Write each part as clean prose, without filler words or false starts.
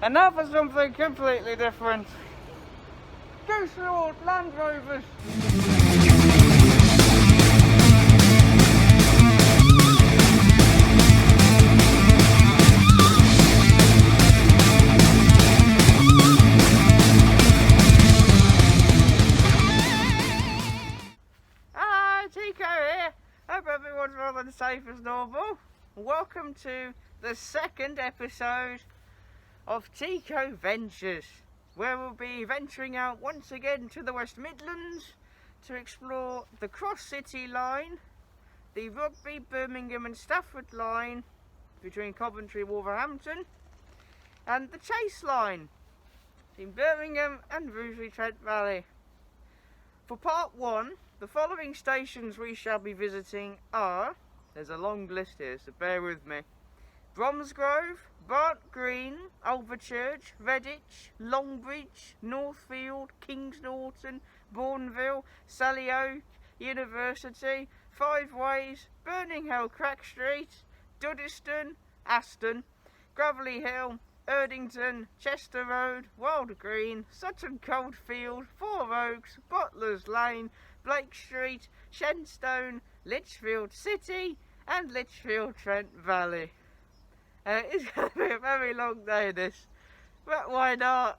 And now for something completely different. Goose Lord Land Rovers. Hi, Tico here. Hope everyone's well and safe as normal. Welcome to the second episode of Tico Ventures, where we'll be venturing out once again to the West Midlands to explore the cross-city line, the Rugby, Birmingham and Stafford line between Coventry and Wolverhampton, and the Chase line in Birmingham and Lichfield Trent Valley. For part one, the following stations we shall be visiting are, there's a long list here so bear with me: Bromsgrove, Barnt Green, Alvechurch, Redditch, Longbridge, Northfield, Kings Norton, Bourneville, Selly Oak, University, Five Ways, Burning Hill, Crack Street, Duddeston, Aston, Gravelly Hill, Erdington, Chester Road, Wylde Green, Sutton Coldfield, Four Oaks, Butlers Lane, Blake Street, Shenstone, Lichfield City and Lichfield Trent Valley. It's going to be a very long day this, but why not?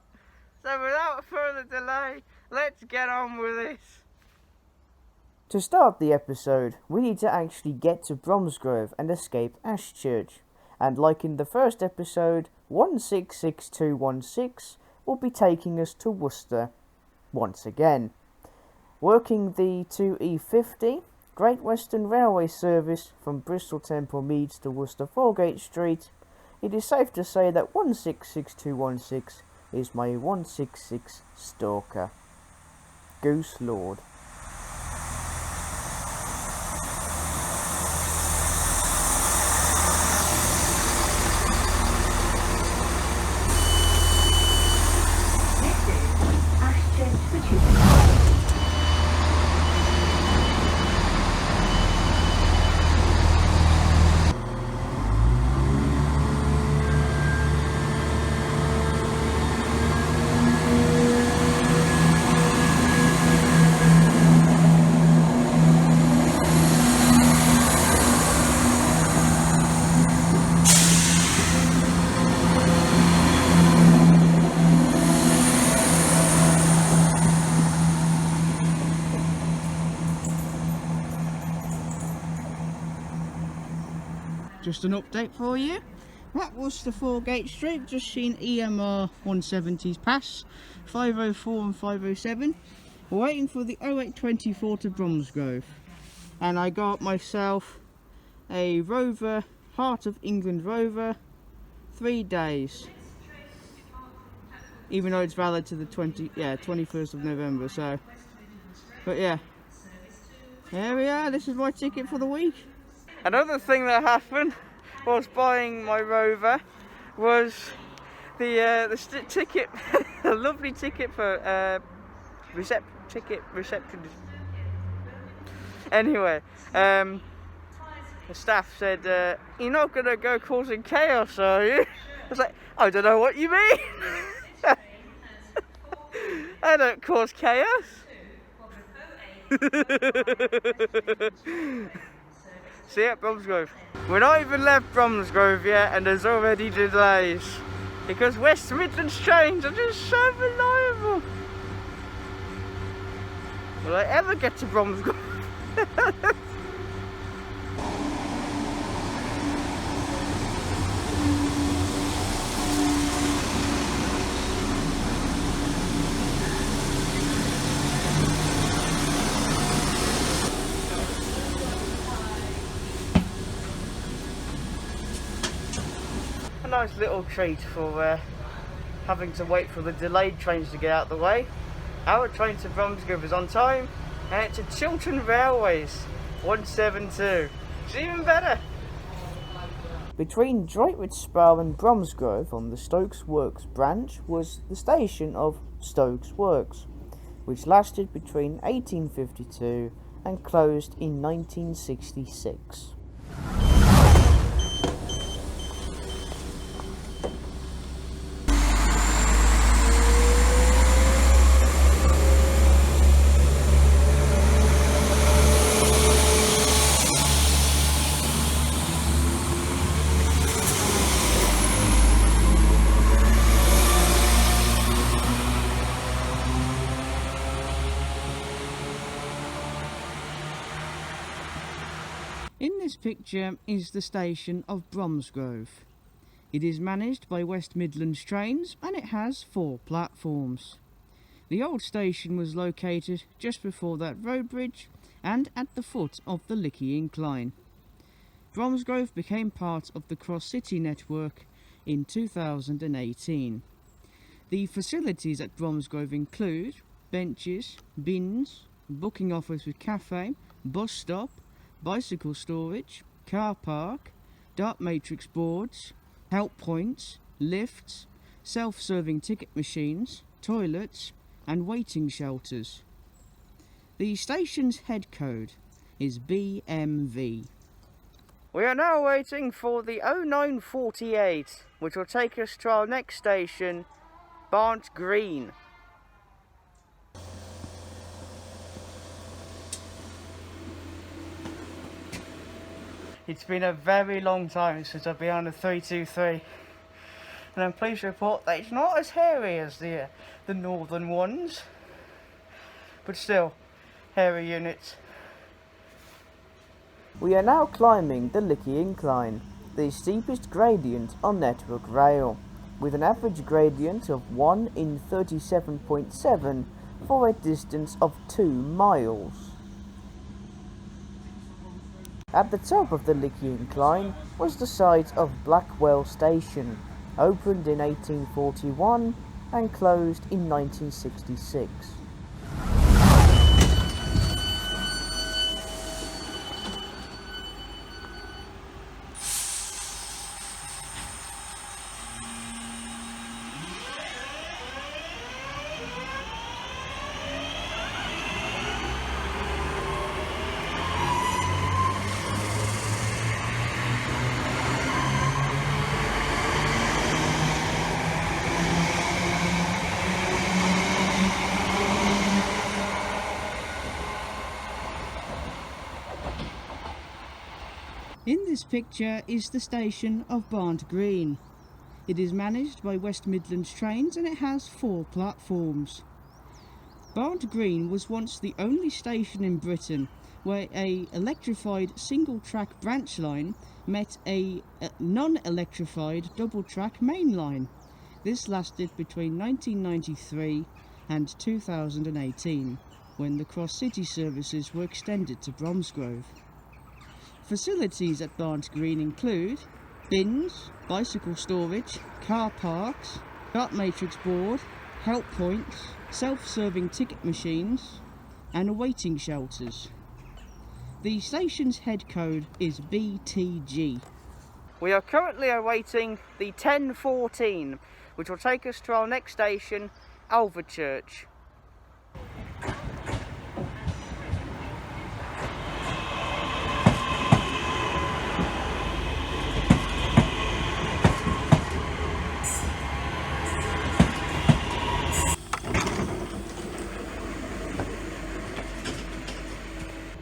So without further delay, let's get on with this. To start the episode, we need to actually get to Bromsgrove and escape Ashchurch. And like in the first episode, 166216 will be taking us to Worcester once again. Working the 2E50, Great Western Railway service from Bristol Temple Meads to Worcester Foregate Street, it is safe to say that 166216 is my 166 stalker. Goose Lord. Just an update for you. That was the Foregate Street, just seen EMR 170s pass, 504 and 507. We're waiting for the 0824 to Bromsgrove. And I got myself a Rover, Heart of England Rover, 3 days. Even though it's valid to the 21st of November, so. But yeah. There we are, this is my ticket for the week. Another thing that happened whilst buying my Rover was the ticket, a lovely ticket for reception. Anyway, the staff said, "You're not going to go causing chaos, are you?" I was like, "I don't know what you mean." I don't cause chaos. See you at Bromsgrove. We're not even left Bromsgrove yet and there's already delays because West Midlands trains are just so reliable. Will I ever get to Bromsgrove? A nice little treat for having to wait for the delayed trains to get out of the way. Our train to Bromsgrove is on time and it's at Chiltern Railways 172. It's even better. Between Droitwich Spa and Bromsgrove on the Stokes Works branch was the station of Stokes Works, which lasted between 1852 and closed in 1966. this picture is the station of Bromsgrove. It is managed by West Midlands Trains and it has 4 platforms. The old station was located just before that road bridge and at the foot of the Lickey Incline. Bromsgrove became part of the Cross City network in 2018. The facilities at Bromsgrove include benches, bins, booking office with cafe, bus stop, bicycle storage, car park, dark matrix boards, help points, lifts, self-serving ticket machines, toilets and waiting shelters. The station's head code is BMV. We are now waiting for the 0948, which will take us to our next station, Barnt Green. It's been a very long time since I've been on the 323, and I'm pleased to report that it's not as hairy as the northern ones, but still, hairy units. We are now climbing the Lickey Incline, the steepest gradient on Network Rail, with an average gradient of 1 in 37.7 for a distance of 2 miles. At the top of the Lickey Incline was the site of Blackwell Station, opened in 1841 and closed in 1966. In this picture is the station of Barnt Green. It is managed by West Midlands Trains and it has 4 platforms. Barnt Green was once the only station in Britain where a electrified single-track branch line met a non-electrified double-track main line. This lasted between 1993 and 2018, when the cross-city services were extended to Bromsgrove. Facilities at Barnt Green include bins, bicycle storage, car parks, dark matrix board, help points, self-serving ticket machines and waiting shelters. The station's head code is BTG. We are currently awaiting the 1014, which will take us to our next station, Alvechurch.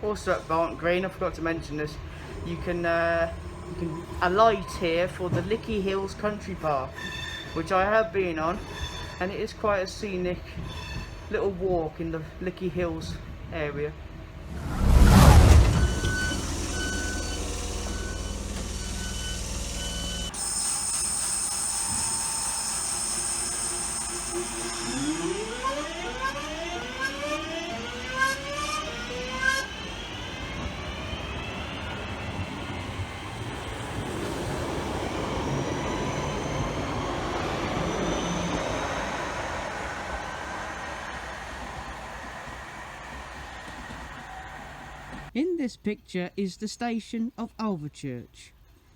Also at Barnt Green, I forgot to mention this, you can alight here for the Lickey Hills Country Park, which I have been on, and it is quite a scenic little walk in the Lickey Hills area. In this picture is the station of Alvechurch.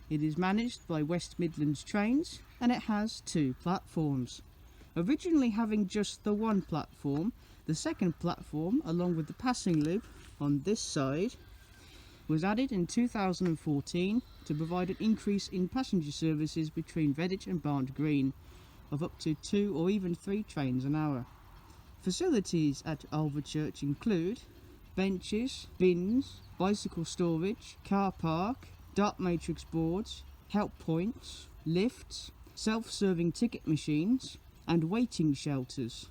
It is managed by West Midlands Trains and it has 2 platforms. Originally having just the 1 platform, the second platform, along with the passing loop on this side, was added in 2014 to provide an increase in passenger services between Redditch and Barnt Green of up to 2 or even 3 trains an hour. Facilities at Alvechurch include benches, bins, bicycle storage, car park, dark matrix boards, help points, lifts, self-serving ticket machines and waiting shelters.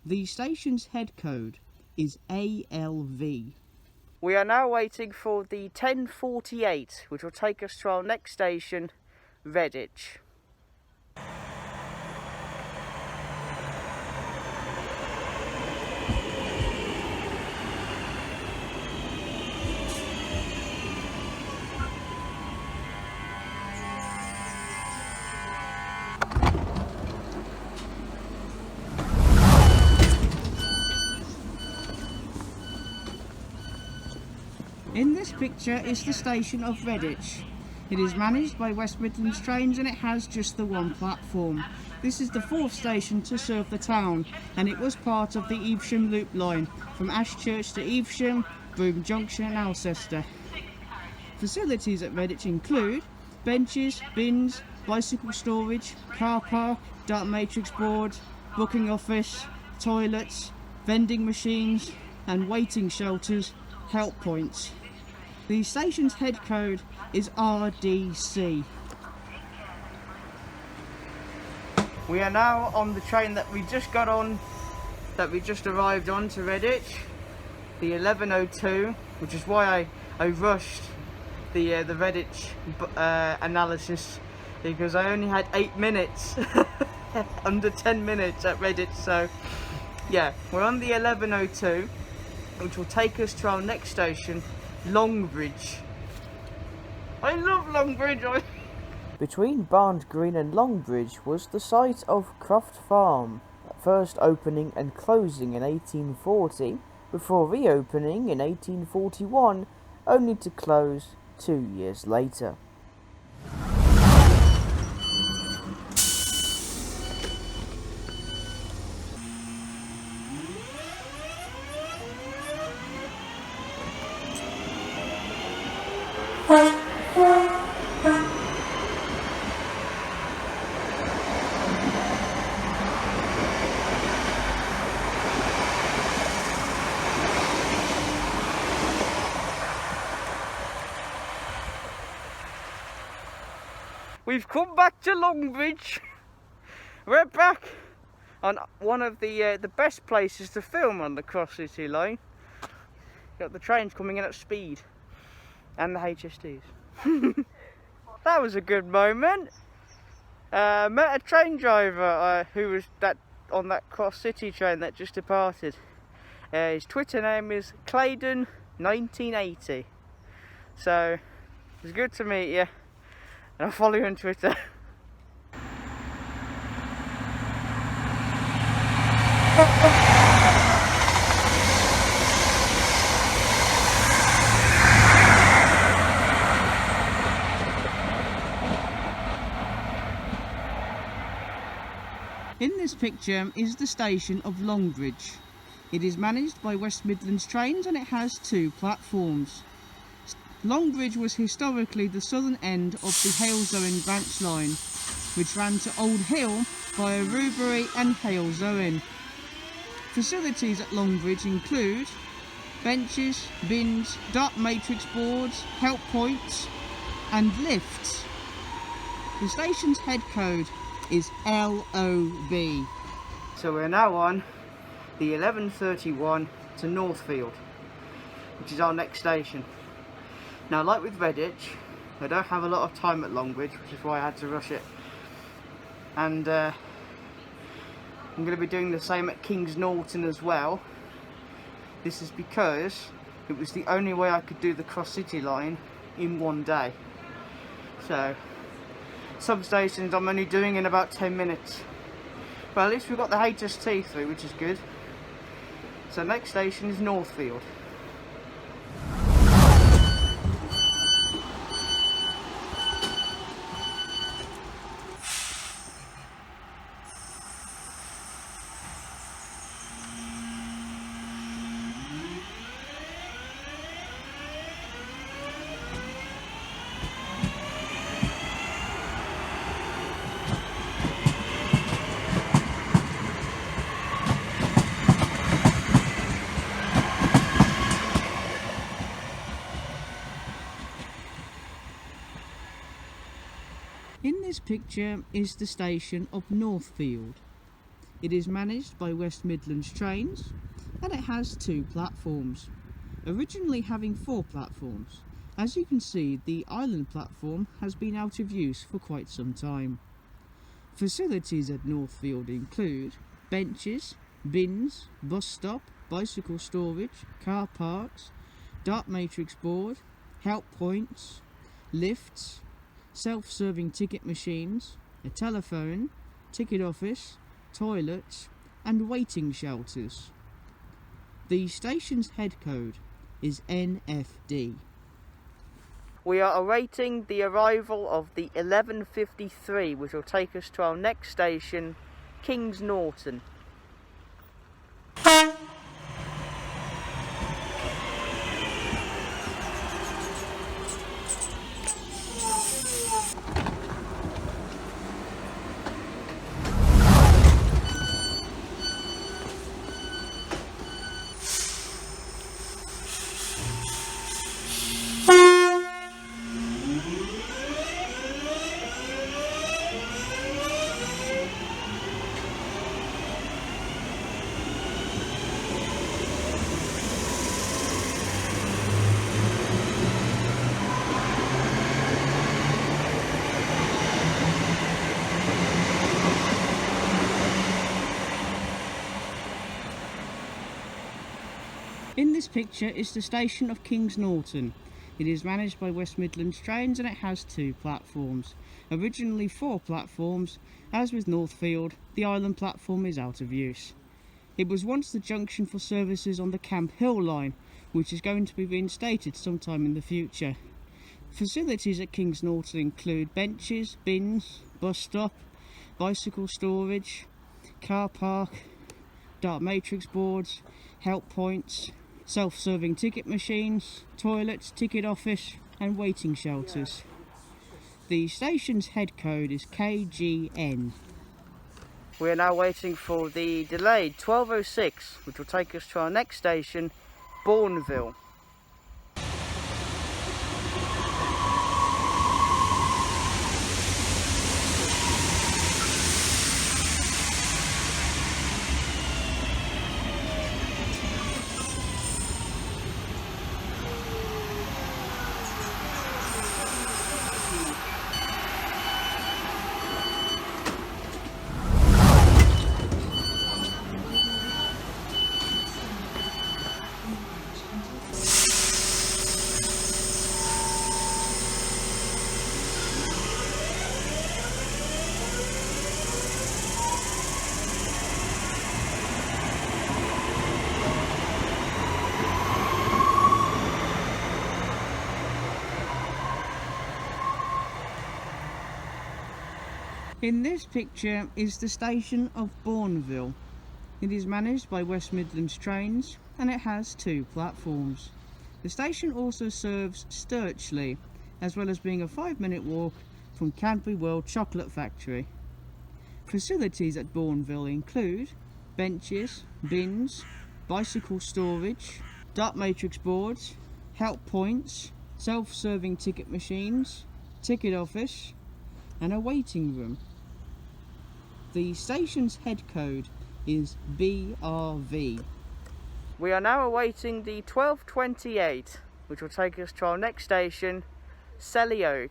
The station's head code is ALV. We are now waiting for the 10:48, which will take us to our next station, Redditch. In this picture is the station of Redditch. It is managed by West Midlands Trains and it has just the one platform. This is the fourth station to serve the town and it was part of the Evesham Loop line from Ashchurch to Evesham, Broome Junction and Alcester. Facilities at Redditch include benches, bins, bicycle storage, car park, dark matrix board, booking office, toilets, vending machines and waiting shelters, help points. The station's head code is RDC. We are now on the train that we just got on, that we just arrived on to Redditch, the 11:02, which is why I rushed the Redditch analysis, because I only had 8 minutes, under 10 minutes at Redditch. So yeah, we're on the 11:02, which will take us to our next station, Longbridge. I love Longbridge. Between Barnt Green and Longbridge was the site of Croft Farm, first opening and closing in 1840, before reopening in 1841, only to close 2 years later. We've come back to Longbridge. We're back on one of the best places to film on the Cross City line. Got the trains coming in at speed and the HSTs. That was a good moment. Met a train driver who was on that Cross City train that just departed. His Twitter name is Claydon1980. So it's good to meet you. And I'll follow you on Twitter. In this picture is the station of Longbridge. It is managed by West Midlands Trains and it has 2 platforms. Longbridge was historically the southern end of the Halesowen branch line, which ran to Old Hill via Rubery and Halesowen. Facilities at Longbridge include benches, bins, dark matrix boards, help points and lifts. The station's head code is LOB. So we're now on the 11:31 to Northfield, which is our next station. Now, like with Redditch, I don't have a lot of time at Longbridge, which is why I had to rush it. And I'm going to be doing the same at King's Norton as well. This is because it was the only way I could do the Cross City line in one day. So, some stations I'm only doing in about 10 minutes. But at least we've got the HST through, which is good. So next station is Northfield. In this picture is the station of Northfield. It is managed by West Midlands Trains and it has 2 platforms. originally having 4 platforms. As you can see, the island platform has been out of use for quite some time. Facilities at Northfield include benches, bins, bus stop, bicycle storage, car parks, dart matrix board, help points, lifts, self-serving ticket machines, a telephone, ticket office, toilets and waiting shelters. The station's head code is NFD. We are awaiting the arrival of the 11:53, which will take us to our next station, Kings Norton. In this picture is the station of Kings Norton. It is managed by West Midlands Trains and it has 2 platforms. Originally 4 platforms, as with Northfield, the island platform is out of use. It was once the junction for services on the Camp Hill line, which is going to be reinstated sometime in the future. Facilities at Kings Norton include benches, bins, bus stop, bicycle storage, car park, dart matrix boards, help points, self-serving ticket machines, toilets, ticket office and waiting shelters. The station's head code is KGN. We are now waiting for the delayed 12:06, which will take us to our next station, Bourneville. In this picture is the station of Bourneville. It is managed by West Midlands Trains and it has 2 platforms. The station also serves Sturchley, as well as being a 5-minute walk from Cadbury World Chocolate Factory. Facilities at Bourneville include benches, bins, bicycle storage, dart matrix boards, help points, self-serving ticket machines, ticket office and a waiting room. The station's head code is BRV. We are now awaiting the 12:28, which will take us to our next station, Selly Oak.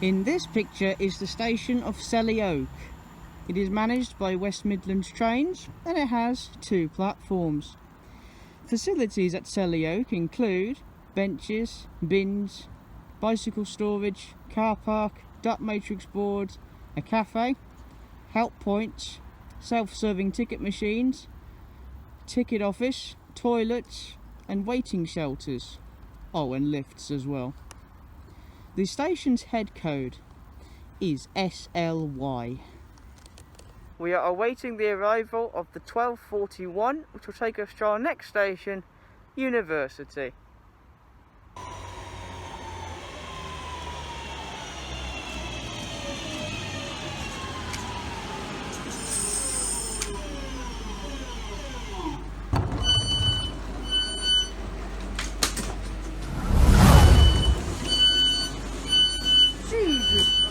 In this picture is the station of Selly Oak. It is managed by West Midlands Trains and it has 2 platforms. Facilities at Selly Oak include benches, bins, bicycle storage, car park, dot matrix boards, a cafe, help points, self-serving ticket machines, ticket office, toilets and waiting shelters. Oh, and lifts as well. The station's head code is SLY. We are awaiting the arrival of the 1241, which will take us to our next station, University. Jesus!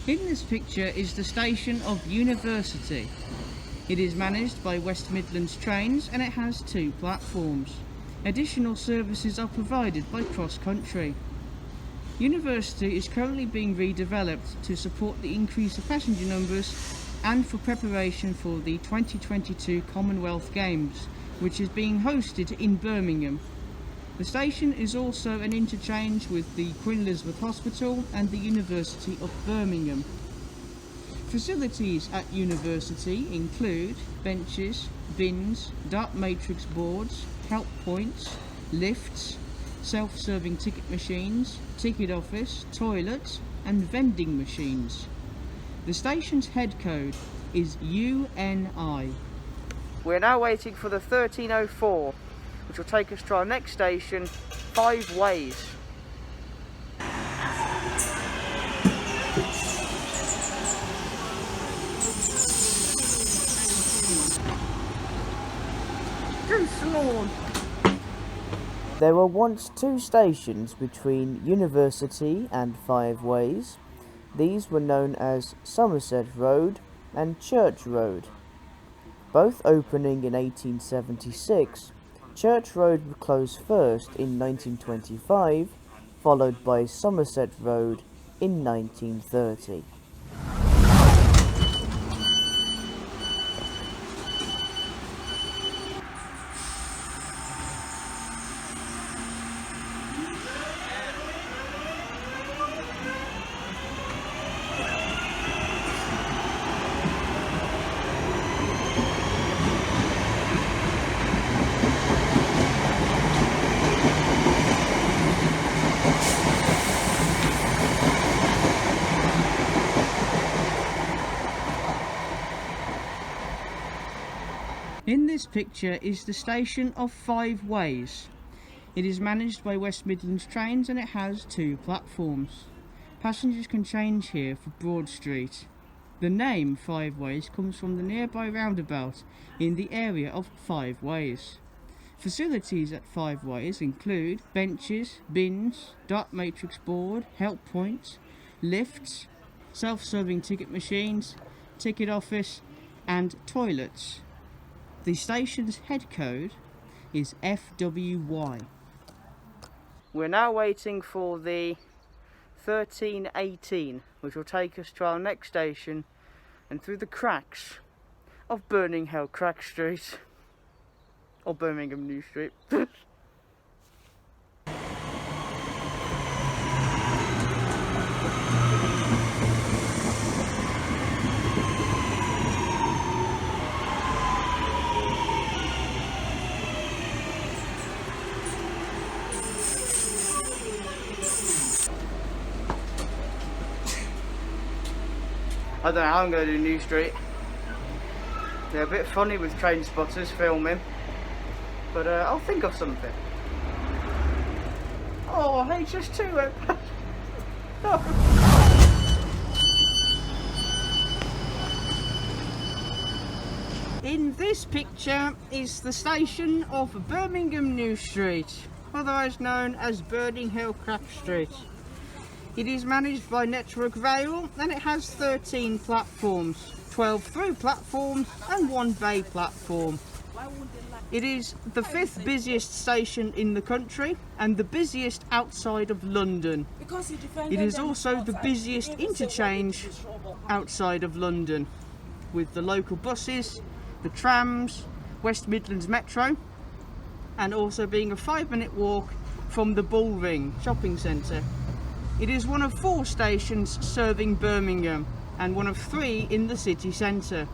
In this picture is the station of University. It is managed by West Midlands trains and it has 2 platforms. Additional services are provided by Cross Country. University is currently being redeveloped to support the increase of passenger numbers and for preparation for the 2022 Commonwealth Games, which is being hosted in Birmingham. The station is also an interchange with the Queen Elizabeth Hospital and the University of Birmingham. Facilities at University include benches, bins, dart matrix boards, help points, lifts, self-serving ticket machines, ticket office, toilets and vending machines. The station's head code is UNI. We're now waiting for the 1304, which will take us to our next station, Five Ways. There were once 2 stations between University and Five Ways. These were known as Somerset Road and Church Road. Both opening in 1876, Church Road would close first in 1925, followed by Somerset Road in 1930. In this picture is the station of Five Ways. It is managed by West Midlands trains and it has 2 platforms. Passengers can change here for Broad Street. The name Five Ways comes from the nearby roundabout in the area of Five Ways. Facilities at Five Ways include benches, bins, dart matrix board, help points, lifts, self-serving ticket machines, ticket office and toilets. The station's head code is FWY. We're now waiting for the 1318, which will take us to our next station and through the cracks of Burning Hell Crack Street. Or Birmingham New Street. I don't know how I'm going to do New Street. They're a bit funny with train spotters filming, but I'll think of something. Oh, HS2 went past. No. In this picture is the station of Birmingham New Street, otherwise known as Burning Hill Crack Street. It is managed by Network Rail and it has 13 platforms, 12 through platforms and 1 bay platform. It is the 5th busiest station in the country and the busiest outside of London. It is also the busiest interchange outside of London, with the local buses, the trams, West Midlands Metro, and also being a 5-minute walk from the Bull Ring shopping centre. It is one of 4 stations serving Birmingham and one of 3 in the city centre.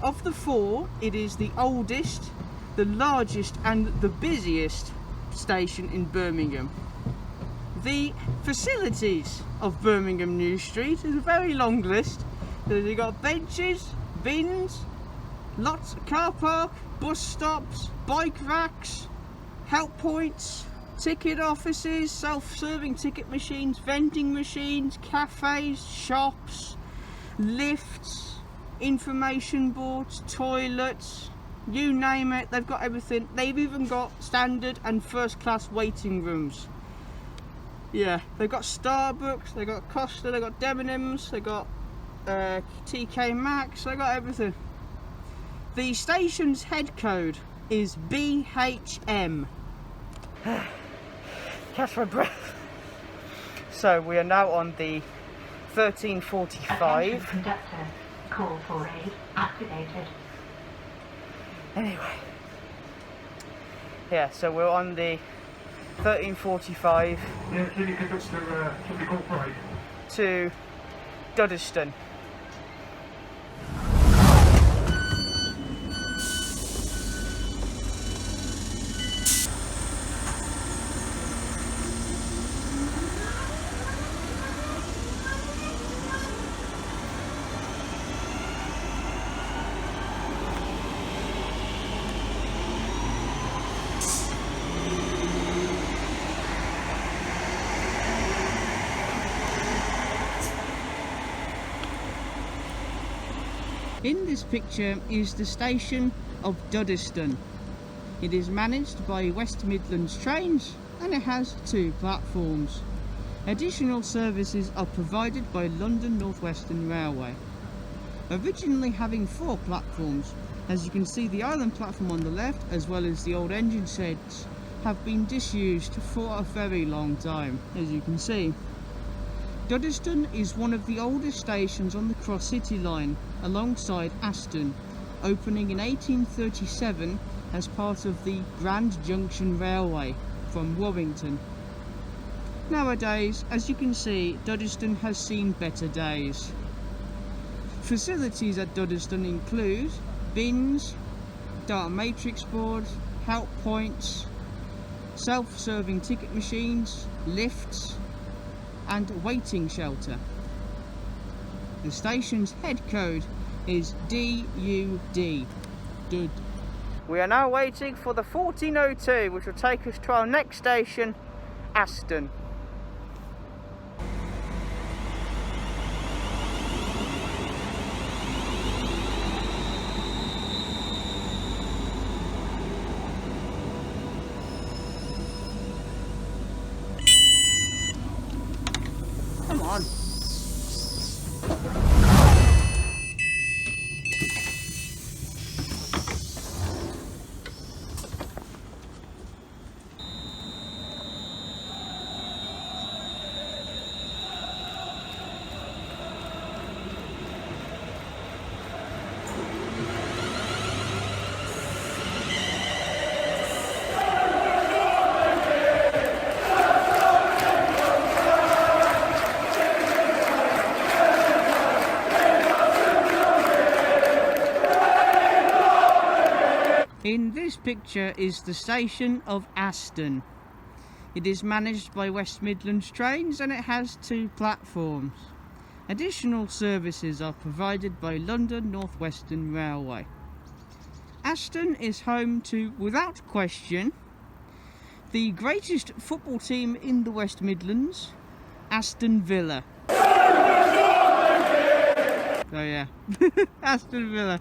Of the 4, it is the oldest, the largest and the busiest station in Birmingham. The facilities of Birmingham New Street is a very long list. You've got benches, bins, lots of car park, bus stops, bike racks, help points, ticket offices, self-serving ticket machines, vending machines, cafes, shops, lifts, information boards, toilets, you name it, they've got everything. They've even got standard and first class waiting rooms. Yeah, they've got Starbucks, they've got Costa, they've got Debenhams, they've got TK Maxx, they've got everything. The station's head code is BHM. Catch my breath. So we are now on the 1345. Conductor, call for aid activated. Anyway, yeah, so we're on the 1345 to Duddeston. In this picture is the station of Duddeston. It is managed by West Midlands Trains and it has 2 platforms. Additional services are provided by London North Western Railway. Originally having 4 platforms, as you can see the island platform on the left as well as the old engine sheds have been disused for a very long time, as you can see. Duddeston is one of the oldest stations on the Cross City line alongside Aston, opening in 1837 as part of the Grand Junction Railway from Warrington. Nowadays, as you can see, Duddeston has seen better days. Facilities at Duddeston include bins, data matrix boards, help points, self-serving ticket machines, lifts, and waiting shelter. The station's head code is DUD. Dud. We are now waiting for the 1402, which will take us to our next station, Aston. Come on. In this picture is the station of Aston. It is managed by West Midlands Trains and it has 2 platforms. Additional services are provided by London North Western Railway. Aston is home to, without question, the greatest football team in the West Midlands, Aston Villa. Oh yeah, Aston Villa,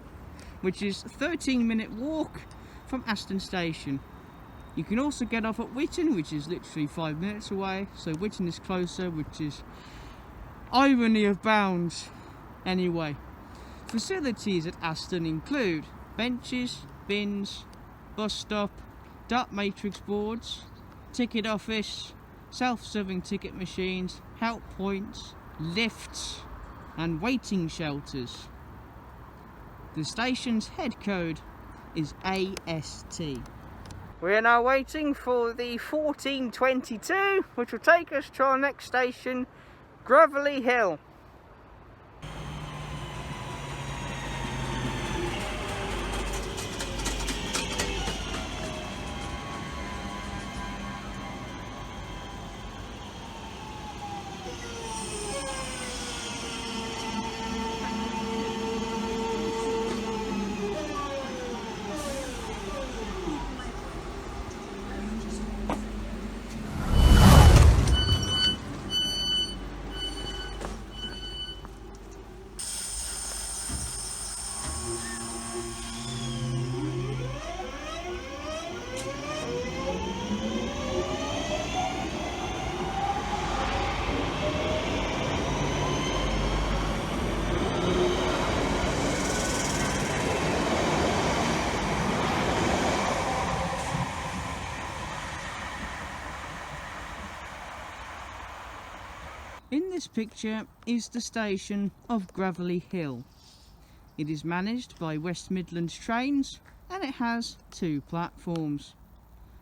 which is a 13-minute walk from Aston Station. You can also get off at Witten, which is literally 5 minutes away, so Witten is closer, which is irony of bounds. Anyway, facilities at Aston include benches, bins, bus stop, dot matrix boards, ticket office, self-serving ticket machines, help points, lifts and waiting shelters. The station's head code is AST. We are now waiting for the 1422, which will take us to our next station, Gravelly Hill. In this picture is the station of Gravelly Hill. It is managed by West Midlands Trains and it has 2 platforms.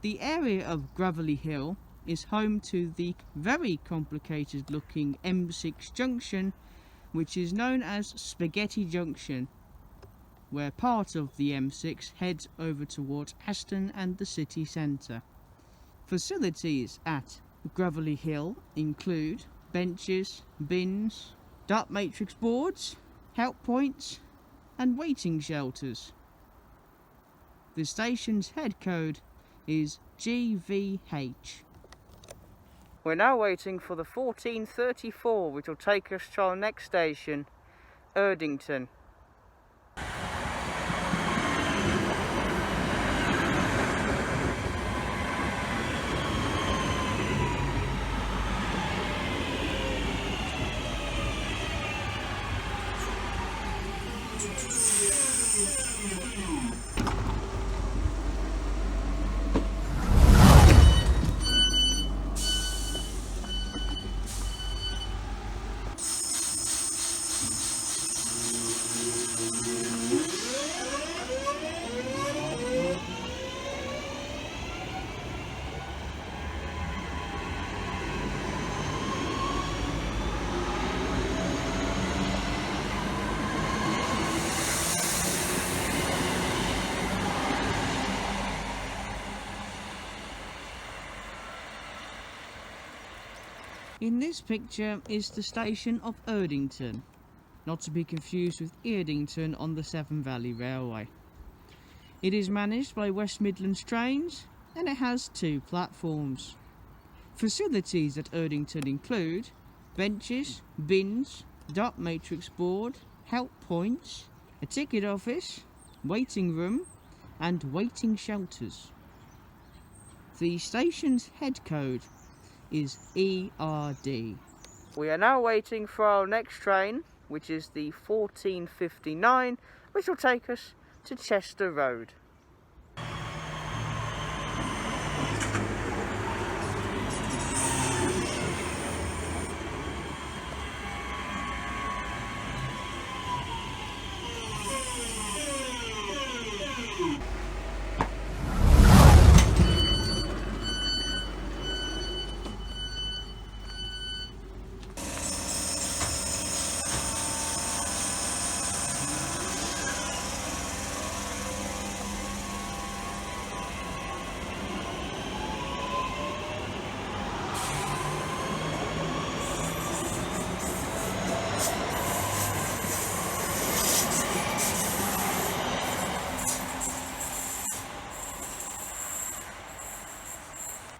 The area of Gravelly Hill is home to the very complicated looking M6 junction, which is known as Spaghetti Junction, where part of the M6 heads over towards Aston and the city centre. Facilities at Gravelly Hill include benches, bins, dot matrix boards, help points and waiting shelters. The station's head code is GVH. We're now waiting for the 1434, which will take us to our next station, Erdington. In this picture is the station of Erdington, not to be confused with Erdington on the Severn Valley Railway. It is managed by West Midlands Trains and it has 2 platforms. Facilities at Erdington include benches, bins, dot matrix board, help points, a ticket office, waiting room and waiting shelters. The station's head code is ERD. We are now waiting for our next train, which is the 1459, which will take us to Chester Road.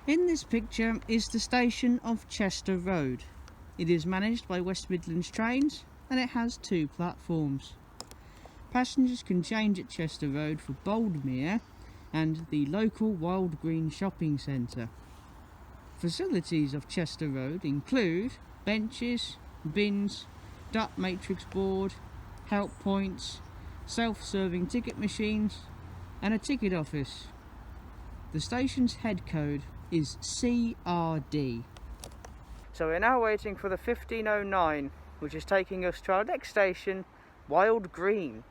In this picture is the station of Chester Road. It is managed by West Midlands Trains and it has 2 platforms. Passengers can change at Chester Road for Boldmere and the local Wylde Green shopping centre. Facilities of Chester Road include benches, bins, dot matrix board, help points, self-serving ticket machines and a ticket office. The station's head code is CRD. So we're now waiting for the 1509, which is taking us to our next station, Wylde Green.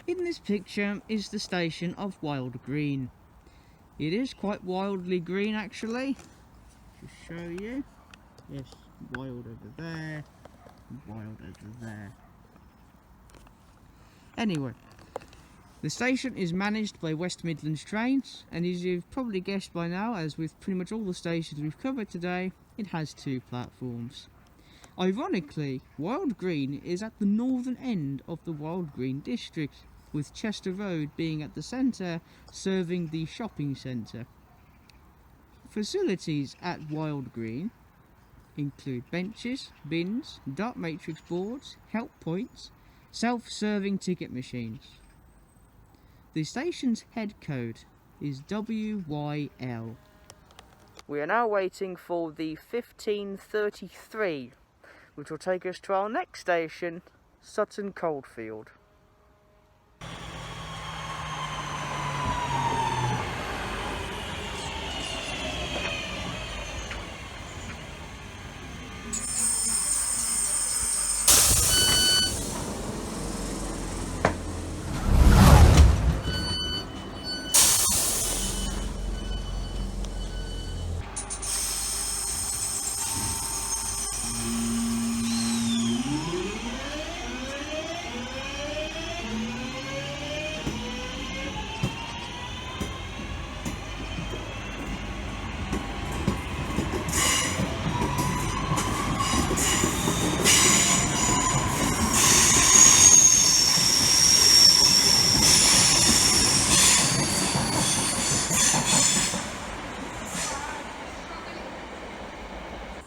In this picture is the station of Wylde Green. It is quite wildly green actually. Just show you. Yes, Wylde over there, Wylde over there. Anyway, the station is managed by West Midlands Trains, and as you've probably guessed by now, as with pretty much all the stations we've covered today, it has 2 platforms. Ironically, Wylde Green is at the northern end of the Wylde Green district, with Chester Road being at the centre, serving the shopping centre. Facilities at Wylde Green include benches, bins, dot matrix boards, help points, self-serving ticket machines. The station's head code is WYL. We are now waiting for the 1533, which will take us to our next station, Sutton Coldfield.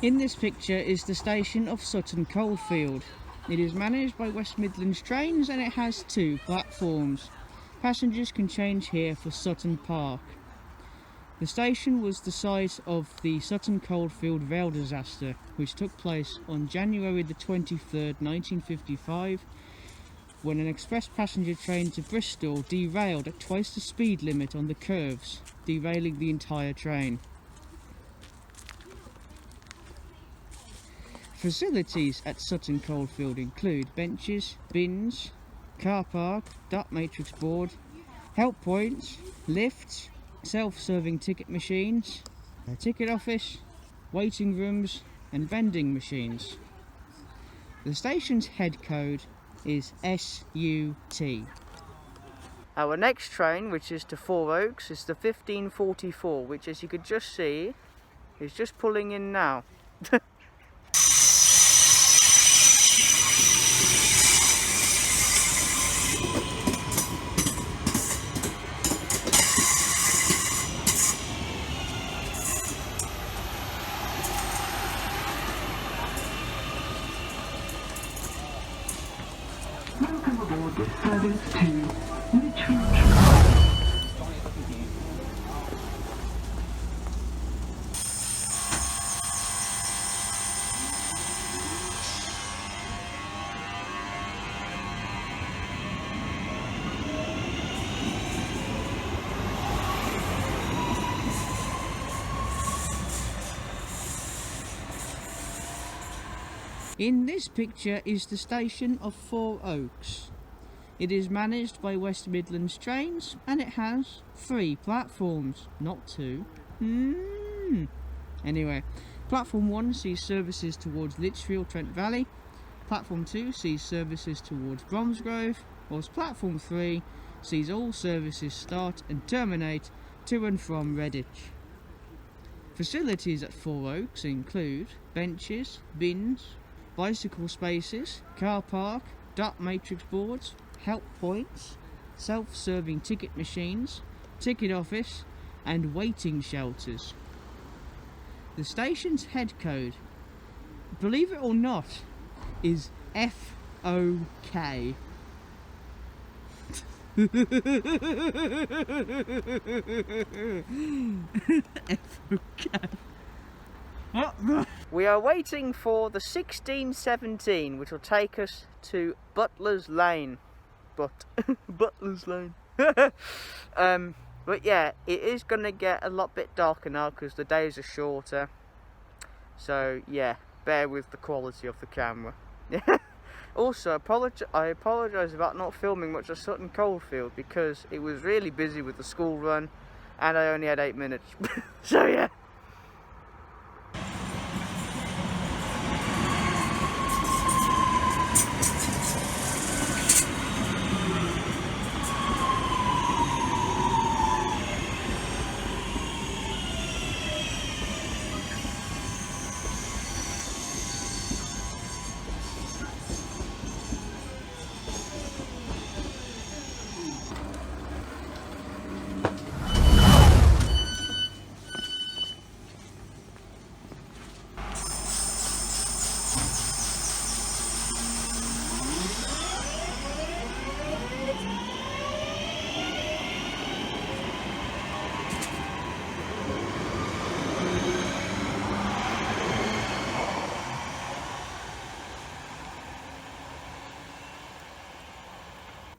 In this picture is the station of Sutton Coldfield. It is managed by West Midlands Trains and it has 2 platforms. Passengers can change here for Sutton Park. The station was the site of the Sutton Coldfield rail disaster, which took place on January the 23rd, 1955, when an express passenger train to Bristol derailed at twice the speed limit on the curves, derailing the entire train. Facilities at Sutton Coldfield include benches, bins, car park, dot matrix board, help points, lifts, self-serving ticket machines, a ticket office, waiting rooms and vending machines. The station's head code is SUT. Our next train, which is to Four Oaks, is the 1544, which, as you could just see, is just pulling in now. Welcome aboard the service to Lichfield. In this picture is the station of Four Oaks. It is managed by West Midlands Trains and it has 3 platforms, not 2. Anyway, platform 1 sees services towards Lichfield Trent Valley, Platform 2 sees services towards Bromsgrove, whilst Platform 3 sees all services start and terminate to and from Redditch. Facilities at Four Oaks include benches, bins, bicycle spaces, car park, dot matrix boards, help points, self-serving ticket machines, ticket office and waiting shelters. The station's head code, believe it or not, is FOK. We are waiting for the 1617, which will take us to Butlers Lane. Butlers Lane. But yeah, it is going to get a lot bit darker now because the days are shorter. So yeah, bear with the quality of the camera. Also, I apologise about not filming much of Sutton Coldfield because it was really busy with the school run and I only had 8 minutes. So yeah.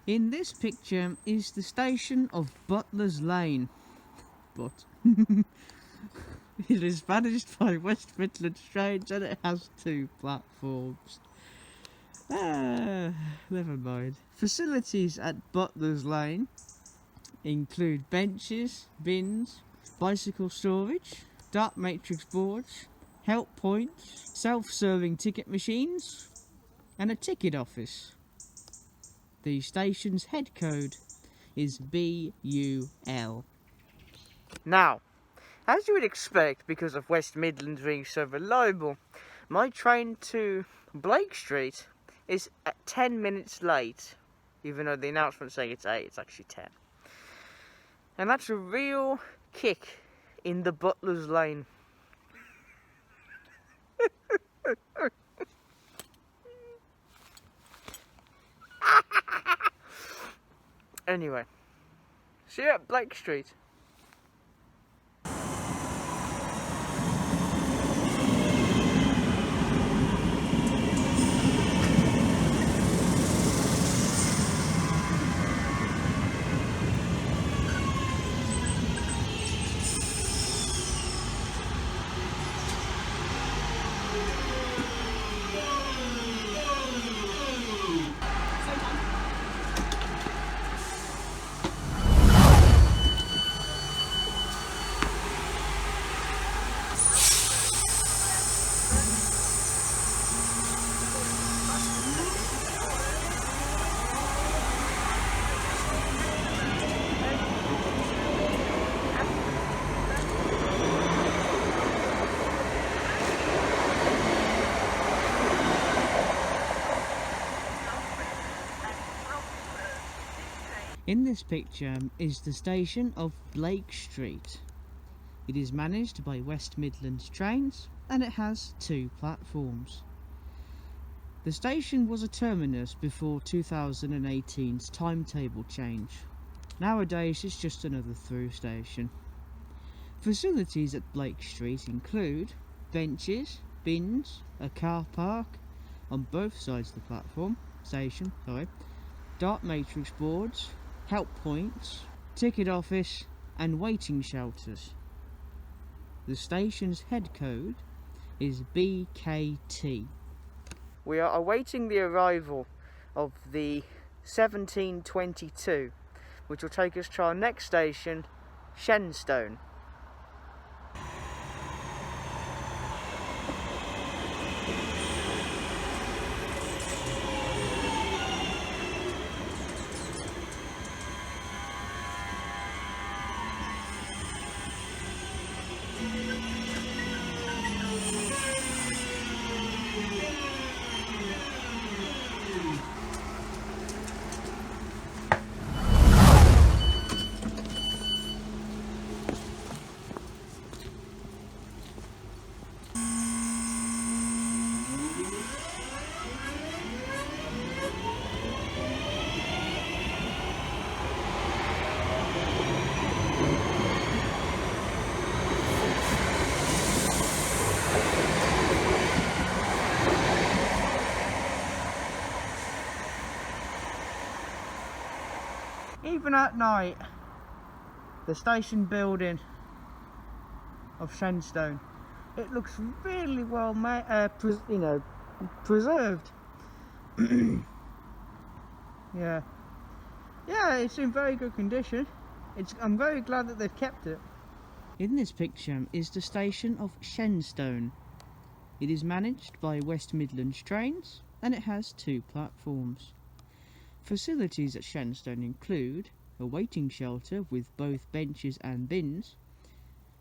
In this picture is the station of Butlers Lane, but it is managed by West Midlands Trains and it has 2 platforms. Never mind. Facilities at Butlers Lane include benches, bins, bicycle storage, dot matrix boards, help points, self-serving ticket machines and a ticket office. The station's head code is BUL. Now, as you would expect, because of West Midlands being so reliable, my train to Blake Street is at 10 minutes late. Even though the announcement's saying it's 8, it's actually 10. And that's a real kick in the Butlers Lane. Anyway, see you at Blake Street. In this picture is the station of Blake Street. It is managed by West Midlands Trains and it has 2 platforms. The station was a terminus before 2018's timetable change. Nowadays it's just another through station. Facilities at Blake Street include benches, bins, a car park on both sides of the station, dot matrix boards, help points, ticket office and waiting shelters. The station's head code is BKT. We are awaiting the arrival of the 1722, which will take us to our next station, Shenstone. even at night, the station building of Shenstone, it looks really well made, preserved. Yeah, it's in very good condition. I'm very glad that they've kept it. In this picture is the station of Shenstone. It is managed by West Midlands trains and it has 2 platforms. Facilities at Shenstone include a waiting shelter with both benches and bins,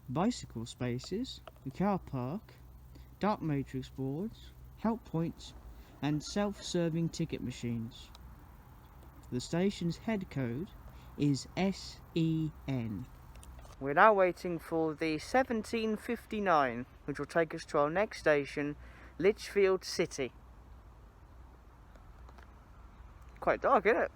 bicycle spaces, a car park, dark matrix boards, help points and self-serving ticket machines. The station's head code is SEN. We're now waiting for the 1759, which will take us to our next station, Lichfield City. Quite dark, isn't it?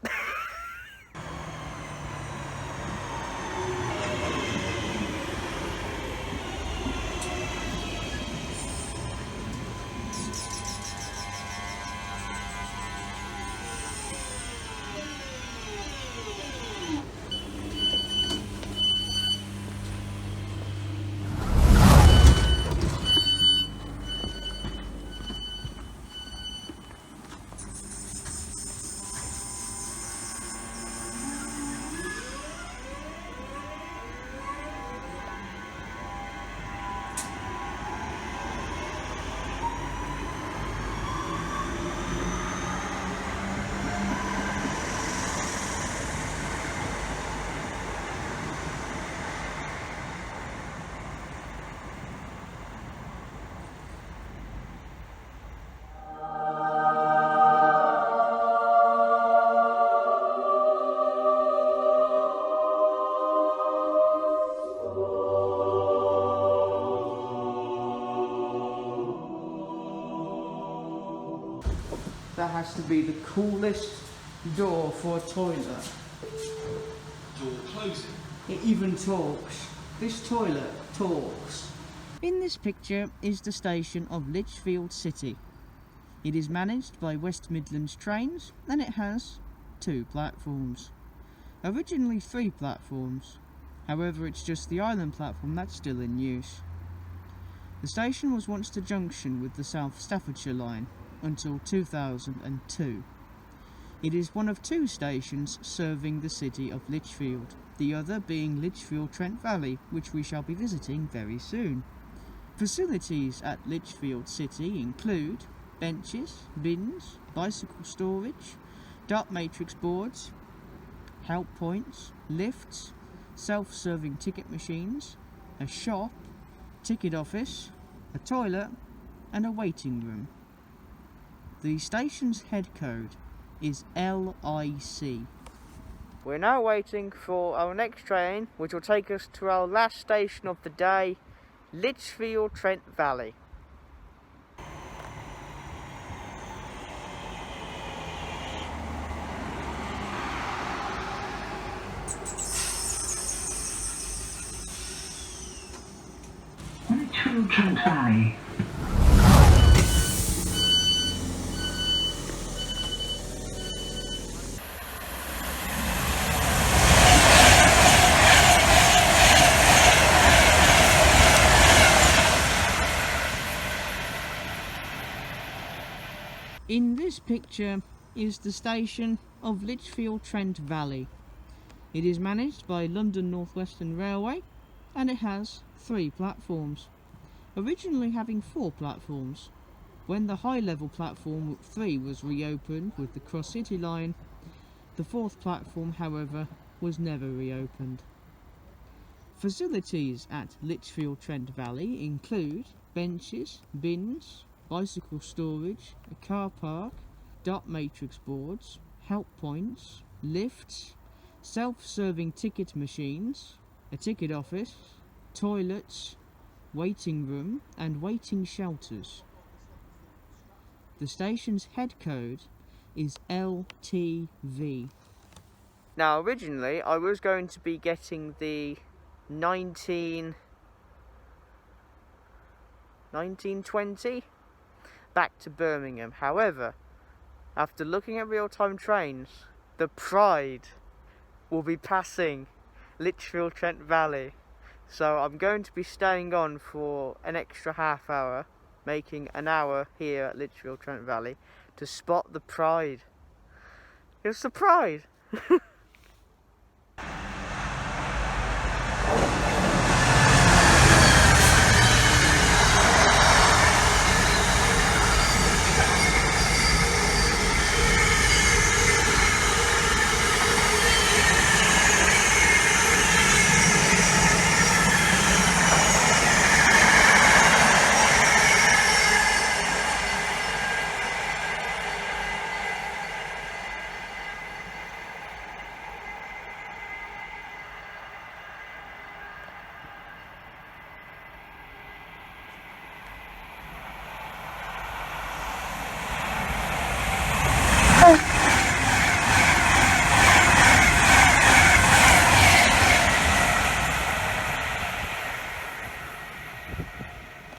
That has to be the coolest door for a toilet. Door closing. It even talks. This toilet talks. In this picture is the station of Lichfield City. It is managed by West Midlands trains and it has 2 platforms. Originally 3 platforms, however it's just the island platform that's still in use. The station was once the junction with the South Staffordshire line until 2002. It is one of 2 stations serving the city of Lichfield, the other being Lichfield Trent Valley, which we shall be visiting very soon. Facilities at Lichfield City include benches, bins, bicycle storage, dark matrix boards, help points, lifts, self-serving ticket machines, a shop, ticket office, a toilet and a waiting room. The station's head code is LIC. We're now waiting for our next train, which will take us to our last station of the day, Lichfield Trent Valley. Lichfield Trent Valley. In this picture is the station of Lichfield Trent Valley. It is managed by London North Western Railway and it has 3 platforms, originally having 4 platforms. When the high level platform 3 was reopened with the Cross City line, the 4th platform however was never reopened. Facilities at Lichfield Trent Valley include benches, bins, bicycle storage, a car park, dark matrix boards, help points, lifts, self-serving ticket machines, a ticket office, toilets, waiting room and waiting shelters. The station's head code is LTV. Now originally I was going to be getting the 1920 back to Birmingham. However, after looking at real-time trains, the Pride will be passing Lichfield Trent Valley. So I'm going to be staying on for an extra half hour, making an hour here at Lichfield Trent Valley to spot the Pride. It's the Pride!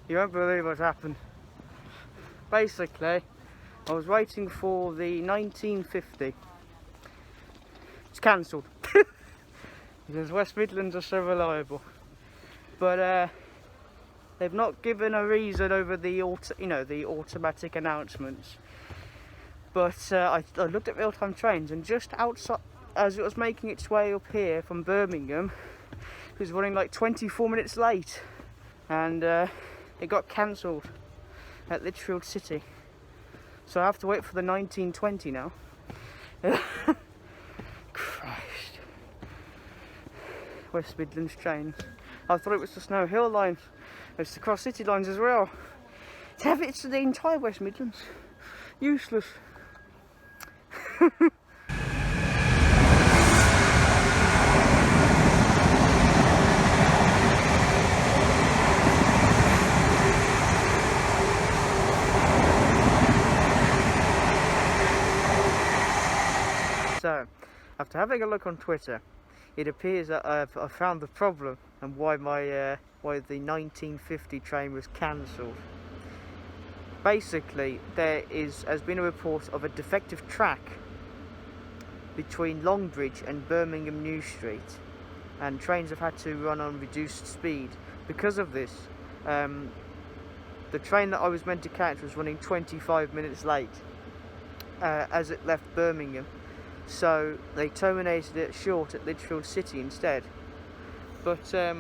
You won't believe what's happened. Basically, I was waiting for the 1950. It's cancelled. Because West Midlands are so reliable. But they've not given a reason over the the automatic announcements. But I looked at real-time trains, and just outside, as it was making its way up here from Birmingham, it was running like 24 minutes late. And it got cancelled at Lichfield City, so I have to wait for the 1920 now. Christ. West Midlands trains. I thought it was the Snow Hill line. It's the Cross City lines as well. It's the entire West Midlands. Useless. So, after having a look on Twitter, it appears that I've found the problem and why the 1950 train was cancelled. Basically, has been a report of a defective track between Longbridge and Birmingham New Street, and trains have had to run on reduced speed. Because of this, the train that I was meant to catch was running 25 minutes late as it left Birmingham. So they terminated it short at Lichfield City instead. But I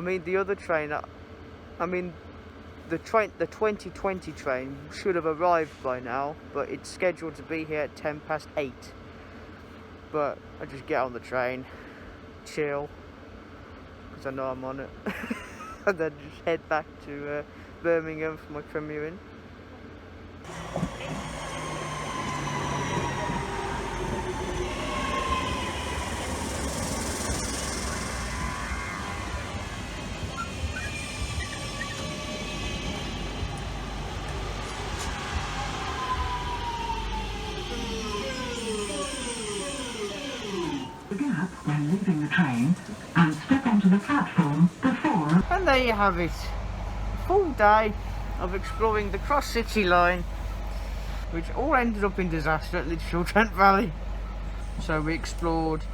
mean, the other train, the 2020 train should have arrived by now, but it's scheduled to be here at 8:10. But I just get on the train, chill, because I know I'm on it, and then just head back to Birmingham for my premiering. When leaving the train, and step onto the platform before. And there you have it. Full day of exploring the Cross City line, which all ended up in disaster at Lichfield Trent Valley. So we explored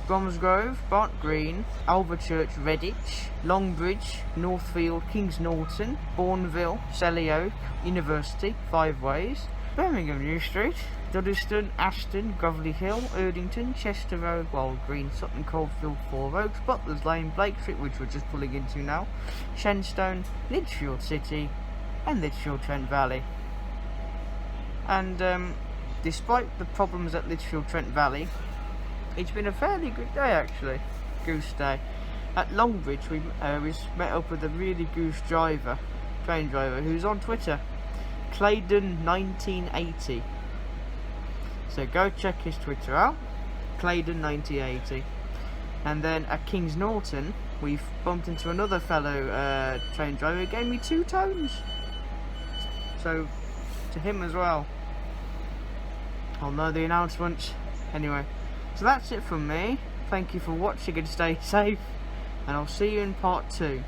Bromsgrove, Barnt Green, Alvechurch, Redditch, Longbridge, Northfield, Kings Norton, Bourneville, Selly Oak, University, Five Ways, Birmingham New Street, Duddeston, Aston, Gravelly Hill, Erdington, Chester Road, Wylde Green, Sutton, Coldfield, Four Oaks, Butlers Lane, Blake Street, which we're just pulling into now, Shenstone, Lichfield City, and Lichfield Trent Valley. And despite the problems at Lichfield Trent Valley, it's been a fairly good day actually. Goose day. At Longbridge we met up with a really goose train driver, who's on Twitter, Claydon1980. So go check his Twitter out, Claydon1980. And then at Kings Norton, we've bumped into another fellow train driver who gave me 2 tones. So to him as well. I'll know the announcements. Anyway, so that's it from me. Thank you for watching and stay safe. And I'll see you in part 2.